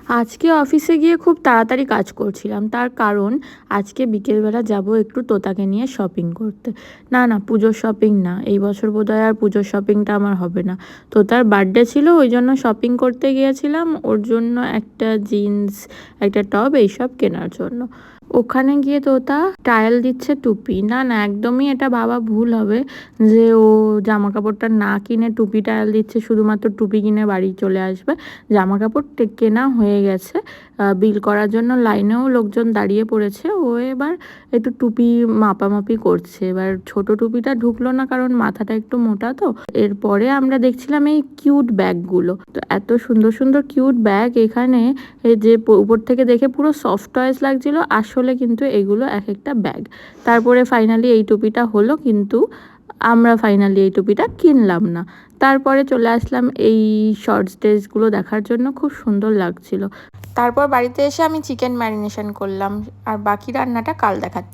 আজকে অফিসে গিয়ে খুব তাড়াতাড়ি কাজ করছিলাম, তার কারণ আজকে বিকেলবেলা যাব একটু তোতাকে নিয়ে শপিং করতে। না পুজোর শপিং না, এই বছর বোধহয় আর পুজোর শপিংটা আমার হবে না। তোতার বার্থডে ছিল, ওই জন্য শপিং করতে গিয়েছিলাম, ওর জন্য একটা জিন্স, একটা টপ এইসব কেনার জন্য। ওখানে গিয়ে তোতা ট্রায়াল দিচ্ছে টুপি। না একদমই এটা ভাবা ভুল হবে যে ও জামা কাপড়টা না কিনে টুপি ট্রায়াল দিচ্ছে, শুধুমাত্র টুপি কিনে বাড়ি চলে আসবে। জামা কাপড় কেনা হয়ে গেছে, বিল করার জন্য লাইনেও লোকজন দাঁড়িয়ে পড়েছে। ও এবার একটু টুপি মাপামাপি করছে। এবার ছোট টুপিটা ঢুকলো না, কারণ মাথাটা একটু মোটা তো। এরপরে আমরা দেখছিলাম এই কিউট ব্যাগগুলো, তো এত সুন্দর সুন্দর কিউট ব্যাগ এখানে, এই যে উপর থেকে দেখে পুরো সফট টয়েস লাগছিল, আসলে কিন্তু এগুলো এক একটা ব্যাগ। তারপরে ফাইনালি এই টুপিটা হলো, কিন্তু আমরা ফাইনালি এই টুপিটা কিনলাম না। তারপরে চলে আসলাম এই শর্টস ড্রেসগুলো দেখার জন্য, খুব সুন্দর লাগছিল। তারপর বাড়িতে এসে আমি চিকেন ম্যারিনেশন করলাম, আর বাকি রান্নাটা কাল দেখাচ্ছি।